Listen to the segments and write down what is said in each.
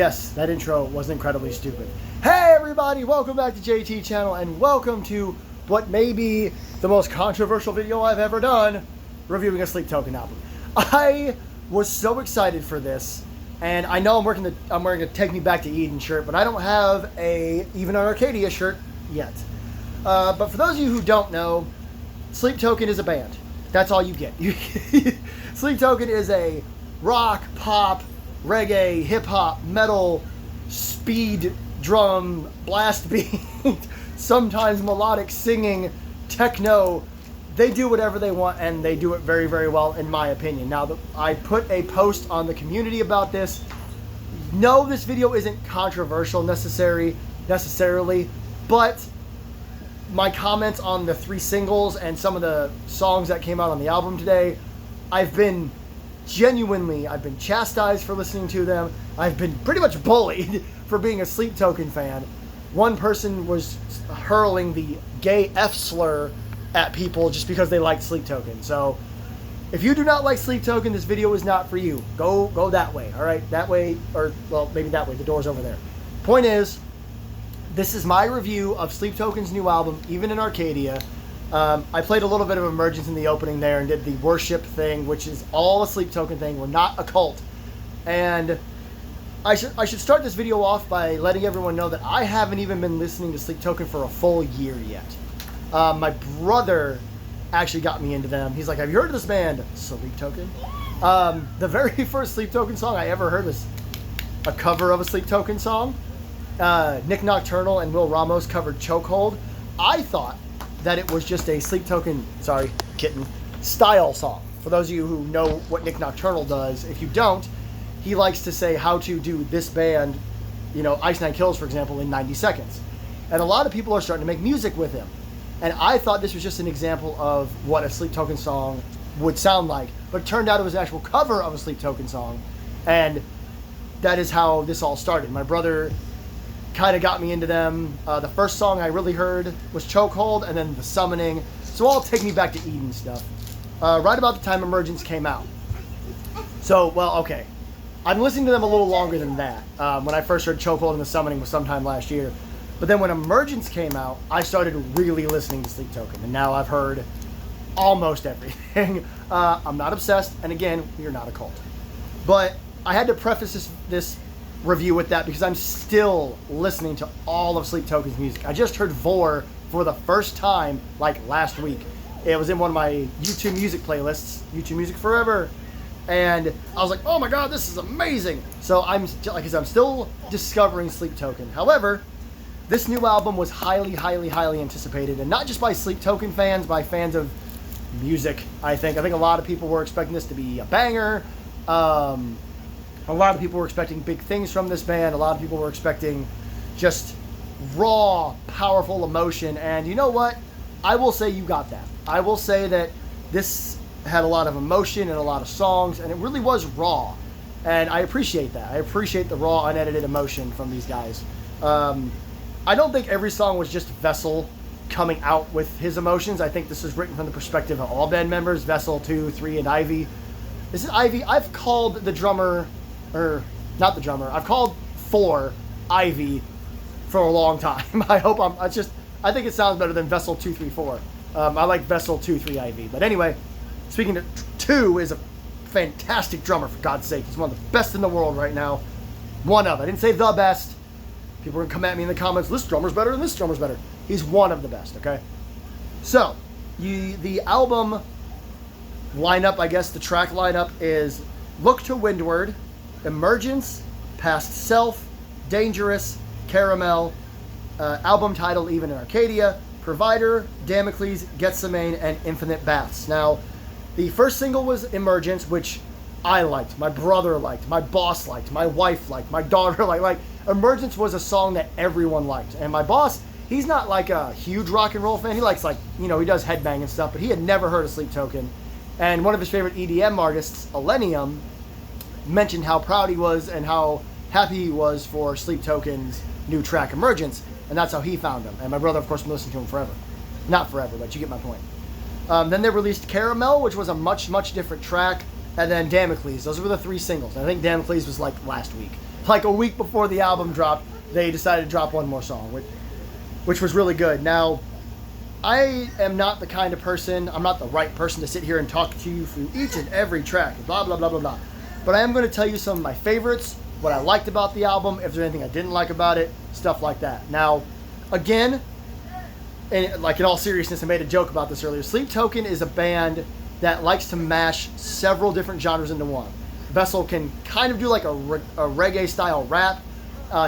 Yes, that intro was incredibly stupid. Hey everybody, welcome back to JT Channel and welcome to what may be the most controversial video I've ever done, reviewing a Sleep Token album. I was so excited for this, and I know I'm wearing a Take Me Back to Eden shirt, but I don't have even an Arcadia shirt yet. But for those of you who don't know, Sleep Token is a band. That's all you get. Sleep Token is a rock, pop, reggae, hip-hop, metal, speed drum, blast beat, sometimes melodic singing, techno. They do whatever they want, and they do it very, very well, in my opinion. Now, I put a post on the community about this. No, this video isn't controversial necessarily, but my comments on the 3 singles and some of the songs that came out on the album today, I've been chastised for listening to them. I've been pretty much bullied for being a Sleep Token fan. One person was hurling the gay F slur at people just because they liked Sleep Token. So if you do not like Sleep Token, this video is not for you. Go that way, all right? That way, or well, maybe that way. The door's over there. Point is, this is my review of Sleep Token's new album, Even in Arcadia. I played a little bit of Emergence in the opening there and did the worship thing, which is all a Sleep Token thing. We're not a cult. And I should start this video off by letting everyone know that I haven't even been listening to Sleep Token for a full year yet. My brother actually got me into them. He's like, have you heard of this band, Sleep Token? The very first Sleep Token song I ever heard was a cover of a Sleep Token song. Nick Nocturnal and Will Ramos covered Chokehold. I thought that it was just a Sleep Token, sorry, kitten, style song. For those of you who know what Nick Nocturnal does, if you don't, he likes to say how to do this band, you know, Ice Nine Kills, for example, in 90 seconds. And a lot of people are starting to make music with him. And I thought this was just an example of what a Sleep Token song would sound like. But it turned out it was an actual cover of a Sleep Token song. And that is how this all started. My brother kind of got me into them. The first song I really heard was Chokehold, and then The Summoning. So all Take Me Back to Eden stuff. Right about the time Emergence came out. So, well, okay. I've been listening to them a little longer than that. When I first heard Chokehold and The Summoning was sometime last year. But then when Emergence came out, I started really listening to Sleep Token. And now I've heard almost everything. I'm not obsessed. And again, we're not a cult. But I had to preface this review with that because I'm still listening to all of Sleep Token's music. I just heard Vor for the first time like last week. It was in one of my YouTube music playlists, YouTube Music Forever, and I was like, oh my god, this is amazing. So I'm still discovering Sleep Token. However, this new album was highly anticipated, and not just by Sleep Token fans, by fans of music. I think a lot of people were expecting this to be a banger. A lot of people were expecting big things from this band. A lot of people were expecting just raw, powerful emotion. And you know what? I will say you got that. I will say that this had a lot of emotion and a lot of songs, and it really was raw. And I appreciate that. I appreciate the raw, unedited emotion from these guys. I don't think every song was just Vessel coming out with his emotions. I think this was written from the perspective of all band members, Vessel, 2, 3, and Ivy. Is it Ivy? I've called the drummer... or not the drummer. I've called 4 Ivy for a long time. I think it sounds better than Vessel 2, 3, 4. I like Vessel 2, 3, Ivy. But anyway, speaking of 2 is a fantastic drummer, for God's sake. He's one of the best in the world right now. One of. I didn't say the best. People are going to come at me in the comments, this drummer's better and this drummer's better. He's one of the best, okay? So, the album lineup, I guess the track lineup is Look to Windward, Emergence, Past Self, Dangerous, Caramel, album title Even in Arcadia, Provider, Damocles, Gethsemane, and Infinite Baths. Now, the first single was Emergence, which I liked, my brother liked, my boss liked, my wife liked, my daughter liked. Like, Emergence was a song that everyone liked. And my boss, he's not like a huge rock and roll fan. He likes, like, you know, he does headbang and stuff, but he had never heard of Sleep Token. And one of his favorite EDM artists, Elenium, mentioned how proud he was and how happy he was for Sleep Token's new track Emergence, and that's how he found him. And my brother, of course, been listening to him forever. Not forever, but you get my point. Then they released Caramel, which was a much different track, and then Damocles. Those were the 3 singles. I think Damocles was like last week. like a week before the album dropped, they decided to drop one more song, which was really good. Now, I am not the kind of person, I'm not the right person to sit here and talk to you through each and every track, blah, blah, blah, blah, blah. But I am going to tell you some of my favorites, what I liked about the album, if there's anything I didn't like about it, stuff like that. Now, again, and like in all seriousness, I made a joke about this earlier. Sleep Token is a band that likes to mash several different genres into one. Vessel can kind of do like a reggae style rap.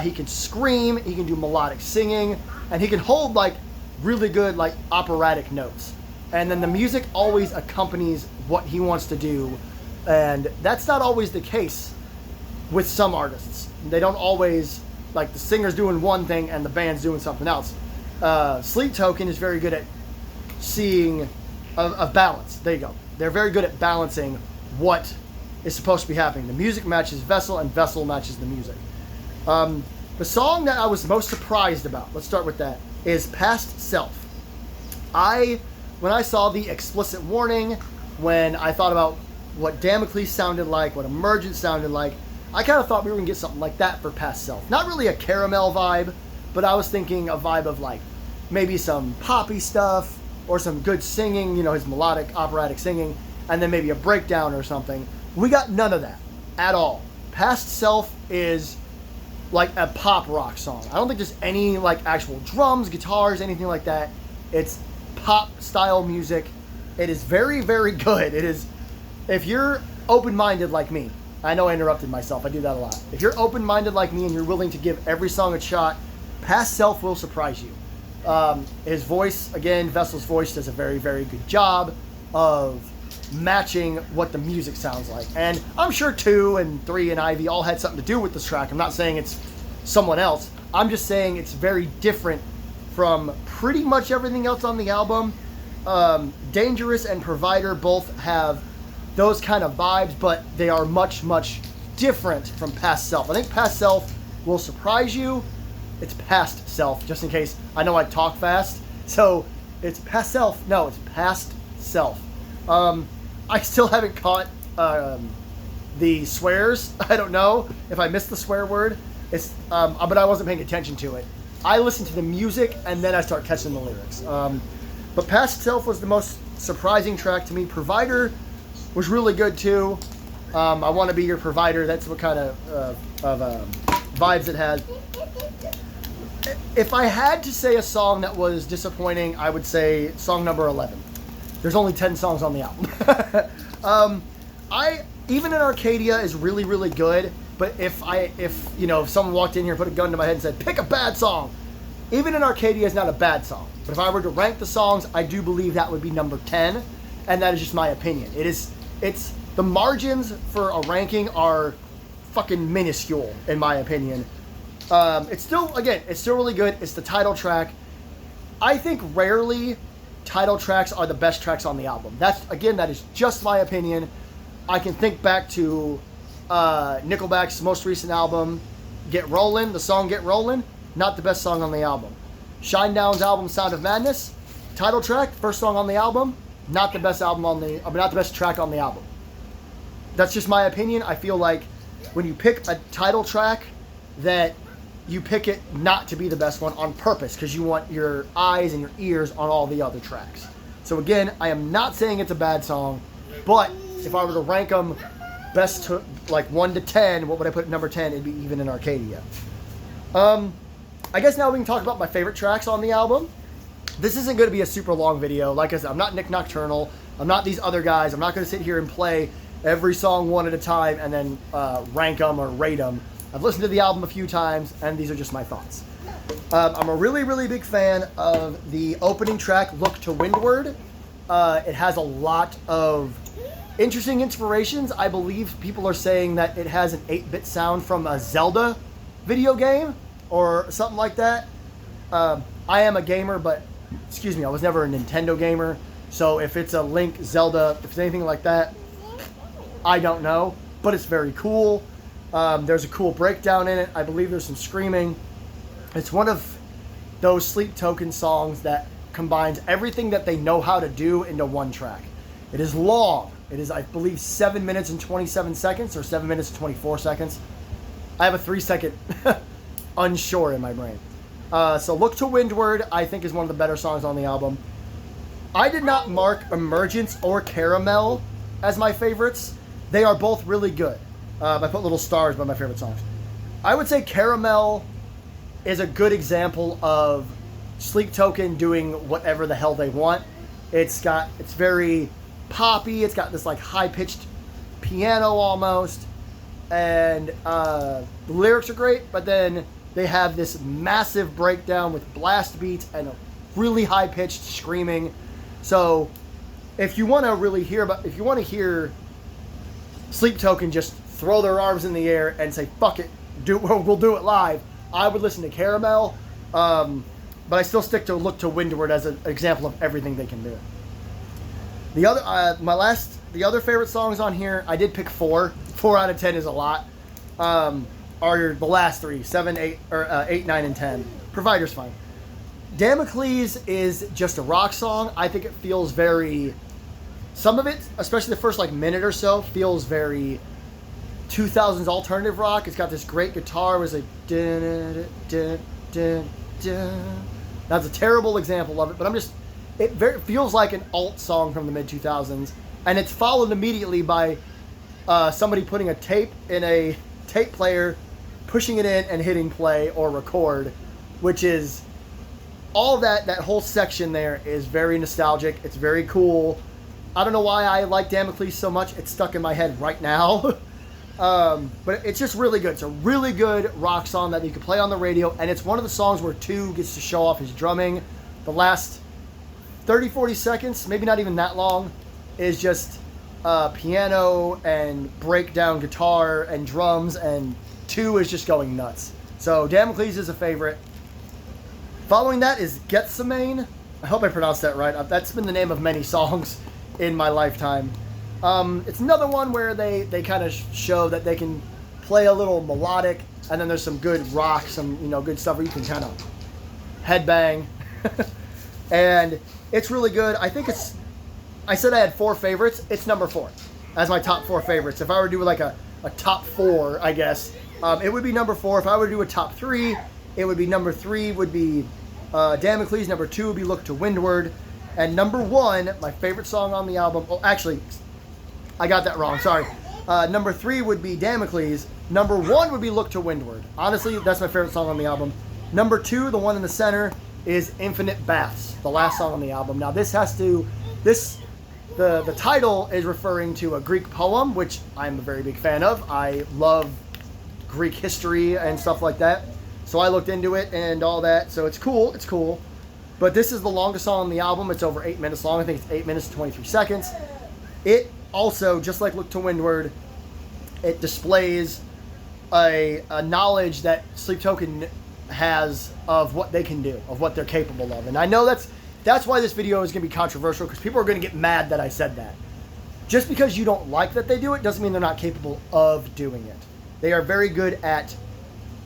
He can scream, he can do melodic singing, and he can hold like really good like operatic notes. And then the music always accompanies what he wants to do. And that's not always the case with some artists. They don't always, like the singer's doing one thing and the band's doing something else. Sleep Token is very good at seeing a balance. There you go. They're very good at balancing what is supposed to be happening. The music matches Vessel and Vessel matches the music. The song that I was most surprised about, let's start with that, is Past Self. When I saw the explicit warning, when I thought about what Damocles sounded like, what Emergent sounded like, I kind of thought we were going to get something like that for Past Self. Not really a caramel vibe, but I was thinking a vibe of like maybe some poppy stuff or some good singing, you know, his melodic, operatic singing, and then maybe a breakdown or something. We got none of that at all. Past Self is like a pop rock song. I don't think there's any like actual drums, guitars, anything like that. It's pop style music. It is very, very good. It is, if you're open-minded like me, I know I interrupted myself, I do that a lot. If you're open-minded like me and you're willing to give every song a shot, Past Self will surprise you. His voice, again, Vessel's voice does a very, very good job of matching what the music sounds like. And I'm sure 2 and 3 and Ivy all had something to do with this track. I'm not saying it's someone else. I'm just saying it's very different from pretty much everything else on the album. Dangerous and Provider both have those kind of vibes, but they are much, much different from Past Self. I think Past Self will surprise you. It's Past Self, just in case. I know I talk fast, so it's Past Self. No, it's Past Self. I still haven't caught the swears. I don't know if I missed the swear word. It's but I wasn't paying attention to it. I listen to the music and then I start catching the lyrics. But Past Self was the most surprising track to me. Provider was really good too. I Want to Be Your Provider. That's what kind of vibes it had. If I had to say a song that was disappointing, I would say song number 11. There's only 10 songs on the album. Even in Arcadia is really, really good. But if someone walked in here and put a gun to my head and said, pick a bad song, even in Arcadia is not a bad song. But if I were to rank the songs, I do believe that would be number 10. And that is just my opinion. It's the margins for a ranking are fucking minuscule, in my opinion. It's still really good. It's the title track. I think rarely title tracks are the best tracks on the album. That is just my opinion. I can think back to Nickelback's most recent album, Get Rollin', the song Get Rollin', not the best song on the album. Shinedown's album, Sound of Madness, title track, first song on the album, not the best track on the album. That's just my opinion. I feel like when you pick a title track, that you pick it not to be the best one on purpose because you want your eyes and your ears on all the other tracks. So again, I am not saying it's a bad song, but if I were to rank them best to like 1 to 10, what would I put at number 10? It'd be Even in Arcadia. I guess now we can talk about my favorite tracks on the album. This isn't going to be a super long video. Like I said, I'm not Nick Nocturnal. I'm not these other guys. I'm not going to sit here and play every song one at a time and then rank them or rate them. I've listened to the album a few times, and these are just my thoughts. I'm a really, really big fan of the opening track, Look to Windward. It has a lot of interesting inspirations. I believe people are saying that it has an 8-bit sound from a Zelda video game or something like that. I am a gamer, but I was never a Nintendo gamer. So if it's a Link, Zelda, if it's anything like that, I don't know. But it's very cool. There's a cool breakdown in it. I believe there's some screaming. It's one of those Sleep Token songs that combines everything that they know how to do into one track. It is long. It is, I believe, 7 minutes and 27 seconds or 7 minutes and 24 seconds. I have a 3-second unsure in my brain. So Look to Windward, I think, is one of the better songs on the album. I did not mark Emergence or Caramel as my favorites. They are both really good. I put little stars by my favorite songs. I would say Caramel is a good example of Sleep Token doing whatever the hell they want. It's very poppy. It's got this like high-pitched piano almost. And the lyrics are great, but then they have this massive breakdown with blast beats and a really high-pitched screaming. So if you want to hear Sleep Token just throw their arms in the air and say, fuck it, we'll do it live, I would listen to Caramel. But I still stick to Look to Windward as an example of everything they can do. The other favorite songs on here, I did pick 4. 4 out of 10 is a lot. Are the last 3, 7, 8, or 8, 9, and 10. Provider's fine. Damocles is just a rock song. I think it feels very... Some of it, especially the first minute or so, feels very 2000s alternative rock. It's got this great guitar. It was like... That's a terrible example of it, but it feels like an alt song from the mid-2000s. And it's followed immediately by somebody putting a tape in a tape player, pushing it in, and hitting play or record, which is... All that whole section there is very nostalgic. It's very cool. I don't know why I like Damocles so much. It's stuck in my head right now. But it's just really good. It's a really good rock song that you can play on the radio, and it's one of the songs where 2 gets to show off his drumming. The last 30, 40 seconds, maybe not even that long, is just piano and breakdown guitar and drums, and 2 is just going nuts. So Damocles is a favorite. Following that is Gethsemane. I hope I pronounced that right. That's been the name of many songs in my lifetime. It's another one where they kind of show that they can play a little melodic, and then there's some good rock, some good stuff where you can kind of headbang. And it's really good. I said I had 4 favorites. It's number 4 as my top 4 favorites. If I were to do like a top 4, I guess, it would be number 4. If I were to do a top 3, it would be number 3 would be Damocles, number 2 would be Look to Windward, and number 1, my favorite song on the album, actually, I got that wrong, sorry. Number 3 would be Damocles, number 1 would be Look to Windward. Honestly, that's my favorite song on the album. Number 2, the one in the center, is Infinite Baths, the last song on the album. Now the title is referring to a Greek poem, which I'm a very big fan of. I love Greek history and stuff like that. So I looked into it and all that. So it's cool. But this is the longest song on the album. It's over 8 minutes long. I think it's 8 minutes and 23 seconds. It also, just like Look to Windward, it displays a knowledge that Sleep Token has of what they can do, of what they're capable of. And I know that's why this video is going to be controversial, because people are going to get mad that I said that. Just because you don't like that they do it doesn't mean they're not capable of doing it. They are very good at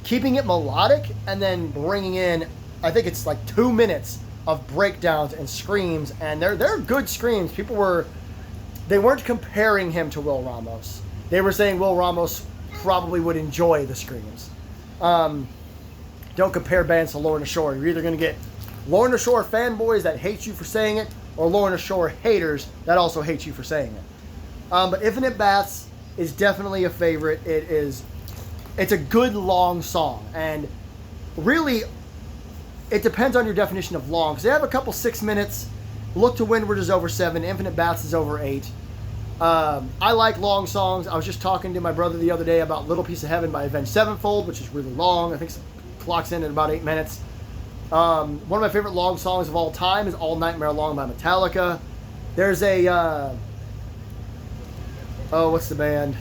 keeping it melodic and then bringing in, I think it's like 2 minutes of breakdowns and screams, and they're good screams. They weren't comparing him to Will Ramos. They were saying Will Ramos probably would enjoy the screams. Don't compare bands to Lorna Shore. You're either going to get Lorna Shore fanboys that hate you for saying it, or Lorna Shore haters that also hate you for saying it. But Infinite Baths is definitely a favorite. It's a good long song, and really, it depends on your definition of long, because they have a couple 6 minutes. Look to Windward is over 7. Infinite Baths is over 8. I like long songs. I was just talking to my brother the other day about Little Piece of Heaven by Avenged Sevenfold, which is really long. I think it clocks in at about 8 minutes. One of my favorite long songs of all time is All Nightmare Long by Metallica. There's what's the band?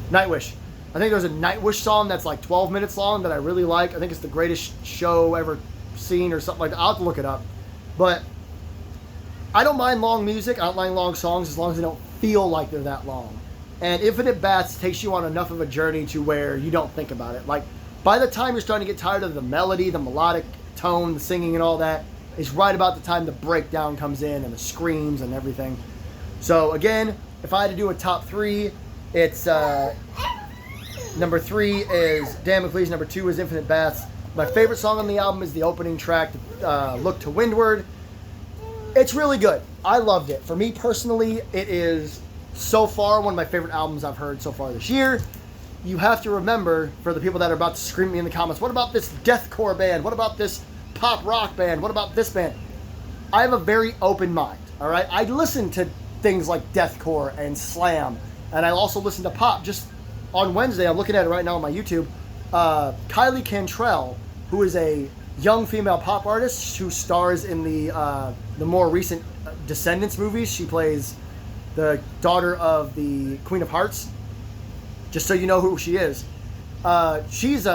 Nightwish. I think there's a Nightwish song that's like 12 minutes long that I really like. I think it's the greatest show ever seen or something like that. I'll have to look it up. But I don't mind long music. I don't mind long songs as long as they don't feel like they're that long. And Infinite Baths takes you on enough of a journey to where you don't think about it. Like, by the time you're starting to get tired of the melody, the melodic tone, the singing and all that, is right about the time the breakdown comes in and the screams and everything. So again, if I had to do a top 3, it's Number 3 is Damocles. Number 2 is Infinite Baths. My favorite song on the album is the opening track, Look to Windward. It's really good. I loved it. For me personally, it is so far one of my favorite albums I've heard so far this year. You have to remember, for the people that are about to scream at me in the comments, what about this deathcore band? What about this pop rock band? What about this band? I have a very open mind, all right? I listen to things like deathcore and slam, and I also listen to pop. Just on Wednesday, I'm looking at it right now on my YouTube, Kylie Cantrell, who is a young female pop artist who stars in the more recent Descendants movies. She plays the daughter of the Queen of Hearts. Just so you know who she is. She's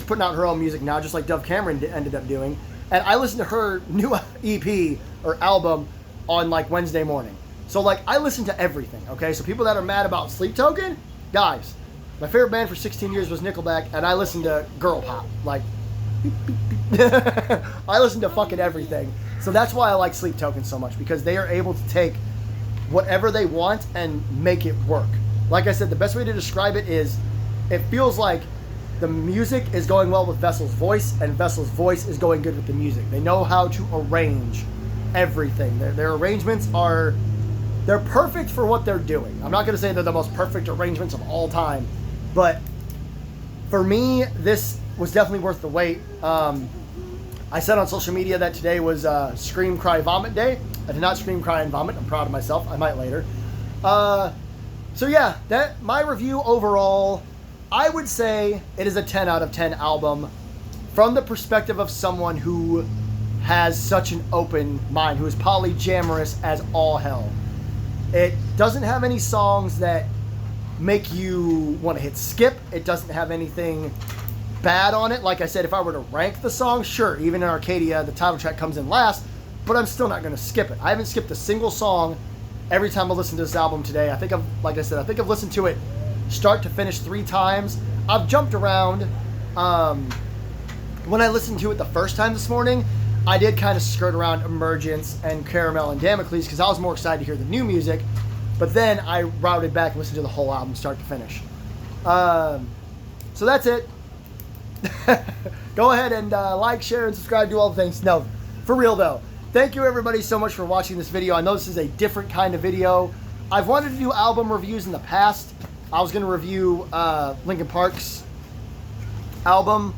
putting out her own music now, just like Dove Cameron ended up doing. And I listened to her new EP or album on like Wednesday morning. So like I listen to everything, okay? So people that are mad about Sleep Token, guys, my favorite band for 16 years was Nickelback, and I listened to girl pop. Like, I listen to fucking everything. So that's why I like Sleep Token so much, because they are able to take whatever they want and make it work. Like I said, the best way to describe it is it feels like the music is going well with Vessel's voice, and Vessel's voice is going good with the music. They know how to arrange everything. Their arrangements they're perfect for what they're doing. I'm not going to say they're the most perfect arrangements of all time, but for me, this was definitely worth the wait. I said on social media that today was Scream, Cry, Vomit Day. I did not scream, cry, and vomit. I'm proud of myself. I might later. So yeah, my review overall, I would say it is a 10 out of 10 album from the perspective of someone who has such an open mind, who is polyamorous as all hell. It doesn't have any songs that make you want to hit skip. It doesn't have anything bad on it. Like I said, if I were to rank the songs, sure, even in Arcadia, the title track comes in last, but I'm still not going to skip it. I haven't skipped a single song every time I listen to this album today. I think I've listened to it start to finish 3 times. I've jumped around. When I listened to it the first time this morning, I did kind of skirt around Emergence and Caramel and Damocles because I was more excited to hear the new music. But then I routed back and listened to the whole album start to finish. So that's it. Go ahead and like, share, and subscribe, do all the things. No, for real though. Thank you everybody so much for watching this video. I know this is a different kind of video. I've wanted to do album reviews in the past. I was going to review Linkin Park's album,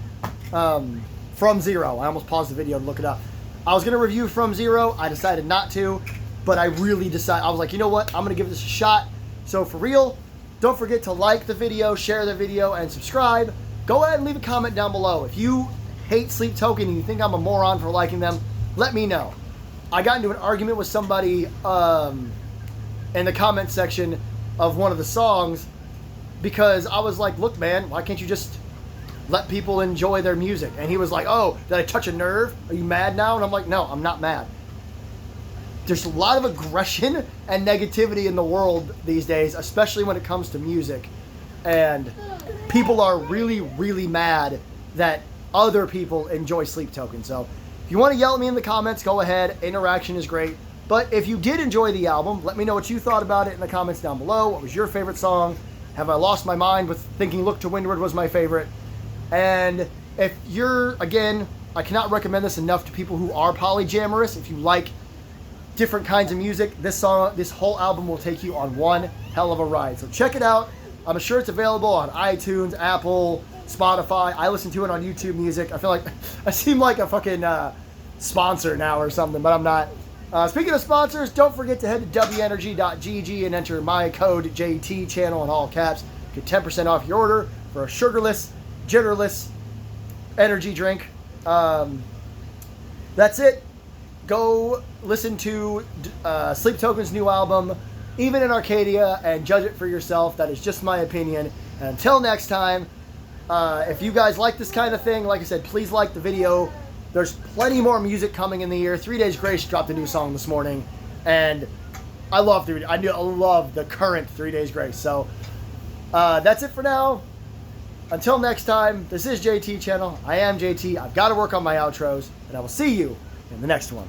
From Zero. I almost paused the video to look it up. I was going to review From Zero. I decided not to, but I really decided, I was like, you know what? I'm going to give this a shot. So for real, don't forget to like the video, share the video, and subscribe. Go ahead and leave a comment down below. If you hate Sleep Token and you think I'm a moron for liking them, let me know. I got into an argument with somebody in the comment section of one of the songs because I was like, look, man, why can't you just let people enjoy their music? And he was like, oh, did I touch a nerve? Are you mad now? And I'm like, no, I'm not mad. There's a lot of aggression and negativity in the world these days, especially when it comes to music. And people are really, really mad that other people enjoy Sleep Token. So if you want to yell at me in the comments, go ahead. Interaction is great. But if you did enjoy the album, let me know what you thought about it in the comments down below. What was your favorite song? Have I lost my mind with thinking Look to Windward was my favorite? And if you're, again, I cannot recommend this enough to people who are polyamorous. If you like different kinds of music, this whole album will take you on one hell of a ride. So check it out. I'm sure it's available on iTunes, Apple, Spotify. I listen to it on YouTube Music. I feel like I seem like a fucking sponsor now or something, but I'm not. Speaking of sponsors, don't forget to head to wenergy.gg and enter my code JT channel in all caps. Get 10% off your order for a sugarless, jitterless energy drink. That's it. Go listen to Sleep Token's new album, Even in Arcadia, and judge it for yourself. That is just my opinion. And until next time, if you guys like this kind of thing, like I said, please like the video. There's plenty more music coming in the year. 3 Days Grace dropped a new song this morning, and I love the current 3 Days Grace. So that's it for now. Until next time, this is JT Channel. I am JT. I've got to work on my outros, and I will see you in the next one.